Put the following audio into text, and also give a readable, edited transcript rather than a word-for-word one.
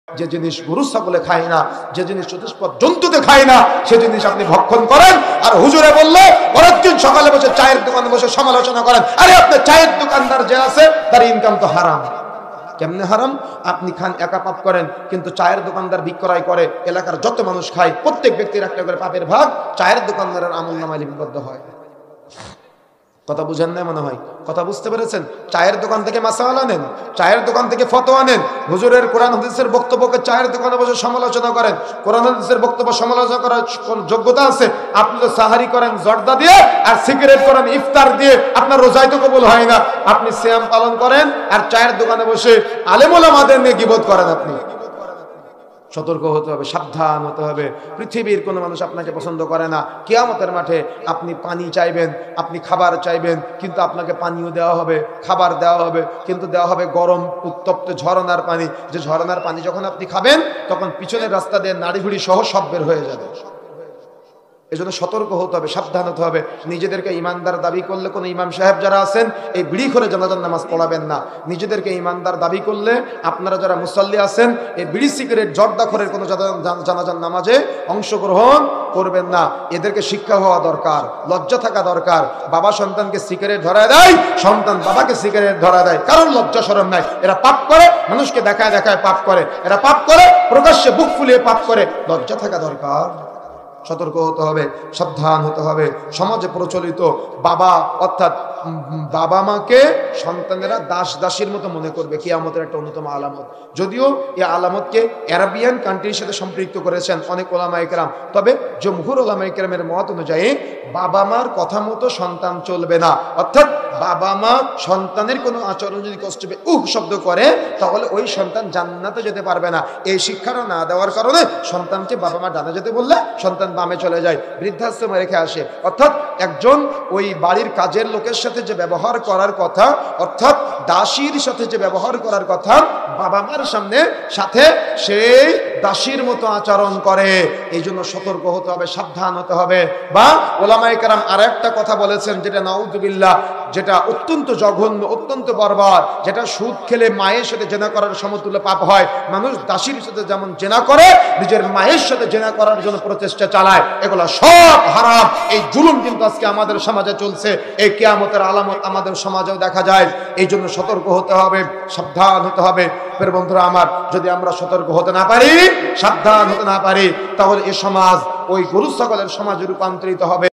যে জিনিস গরু ছাগলে খায় না, যে জিনিস চতুষ্পদ জন্তুতে খায় না, সে জিনিস আপনি ভক্ষণ করেন। আর হুজুরে বললে পরেরদিন সকালে বসে চায়ের দোকানে বসে সমালোচনা করেন, আরে আপনার চায়ের দোকানদার যে আছে তার ইনকাম তো হারাম। কেমনে হারাম? আপনি খান একা পাপ করেন, কিন্তু চায়ের দোকানদার বিক্রয় করে, এলাকার যত মানুষ খায় প্রত্যেক ব্যক্তির একটা করে পাপের ভাগ চায়ের দোকানদারের আমলনামায় লিপিবদ্ধ হয়। কথা বুঝেন না মনে হয়? কথা বুঝতে পেরেছেন? চায়ের দোকান থেকে মাসালা নেন, চায়ের দোকান থেকে ফতোয়া নেন, হুজুরের কোরআন হাদিসের বক্তব্যকে চায়ের দোকানে বসে সমালোচনা করেন। কোরআন হাদিসের বক্তব্য সমালোচনা করার কোন যোগ্যতা আছে? আপনি তো সাহারি করেন জর্দা দিয়ে আর সিগারেট করেন ইফতার দিয়ে, আপনার রোজাই তো কবুল হয় না। আপনি সিয়াম পালন করেন আর চায়ের দোকানে বসে আলেম ওলামাদের নিয়ে গীবত করেন। আপনি সতর্ক হতে হবে, সাবধান হতে হবে। পৃথিবীর কোনো মানুষ আপনাকে পছন্দ করে না। কিয়ামতের মাঠে আপনি পানি চাইবেন, আপনি খাবার চাইবেন, কিন্তু আপনাকে পানিও দেওয়া হবে, খাবার দেওয়া হবে, কিন্তু দেওয়া হবে গরম উত্তপ্ত ঝরনার পানি। যে ঝরনার পানি যখন আপনি খাবেন তখন পিছনের রাস্তা দিয়ে নাড়িভুড়ি সহ সব বের হয়ে যাবে। এজন্য সতর্ক হতে হবে, সাবধান হতে হবে। নিজেদেরকে ইমানদার দাবি করলে কোনো ইমাম সাহেব যারা আছেন এই বিড়ি করে জানাজার নামাজ পড়াবেন না। নিজেদেরকে ইমানদার দাবি করলে আপনারা যারা মুসাল্লি আছেন এই বিড়ি সিগারেট জর্দাখোরের কোনো জানাজার নামাজে অংশগ্রহণ করবেন না। এদেরকে শিক্ষা হওয়া দরকার, লজ্জা থাকা দরকার। বাবা সন্তানকে সিগারেট ধরায় দেয়, সন্তান বাবাকে সিগারেট ধরা দেয়, কারণ লজ্জা শরম নাই। এরা পাপ করে, মানুষকে দেখায় দেখায় পাপ করে, এরা পাপ করে প্রকাশ্যে বুক ফুলিয়ে পাপ করে। লজ্জা থাকা দরকার, সতর্ক হতে হবে, সাবধান হতে হবে। সমাজে প্রচলিত বাবা অর্থাৎ বাবা মাকে সন্তানেরা দাস দাসীর মতো মনে করবে, কিয়ামতের একটা অন্যতম আলামত। যদিও এই আলামতকে আরবিয়ান কান্ট্রির সাথে সম্পৃক্ত করেছেন অনেক ওলামায়ে কেরাম, তবে জমহুর ওলামায়ে কেরামের মত অনুযায়ী বাবা মার কথা মতো সন্তান চলবে না। অর্থাৎ বাবা মা সন্তানের কোনো আচরণ যদি কষ্ট পেয়ে শব্দ করে তাহলে ওই সন্তান জান্নাতে যেতে পারবে না। এই শিক্ষাটা না দেওয়ার কারণে সন্তানকে বাবা মা ডানে যেতে বললে সন্তান বামে চলে যায়, বৃদ্ধাশ্রমে রেখে আসে। অর্থাৎ একজন ওই বাড়ির কাজের লোকের সাথে যে ব্যবহার করার কথা, অর্থাৎ দাসীর সাথে যে ব্যবহার করার কথা, বাবা মার সাথে সেই দাসীর মতো আচরণ করে। এই জন্য সতর্ক হতে হবে, সাবধান হতে হবে। বা ওলামায়ে কেরাম আর একটা কথা বলেছেন যেটা নাউযুবিল্লাহ, যেটা অত্যন্ত জঘন্য, অত্যন্ত বর্বর, যেটা সুদ খেলে মায়ের সাথে জেনা করার সমতুল্য পাপ হয়। মানুষ দাসীর সাথে যেমন জেনা করে নিজের মায়ের সাথে জেনা করার জন্য প্রচেষ্টা চালায়, এগুলো সব হারাম। এই জুলুম কিন্তু আজকে আমাদের সমাজে চলছে, এই কিয়ামতের আলামত আমাদের সমাজেও দেখা যায়। এই জন্য সতর্ক হতে হবে, সাবধান হতে হবে। ফের বন্ধুরা আমার, যদি আমরা সতর্ক হতে না পারি, সাবধান হতে না পারি, তাহলে এই সমাজ ওই গরু ছাগলের সমাজে রূপান্তরিত হবে।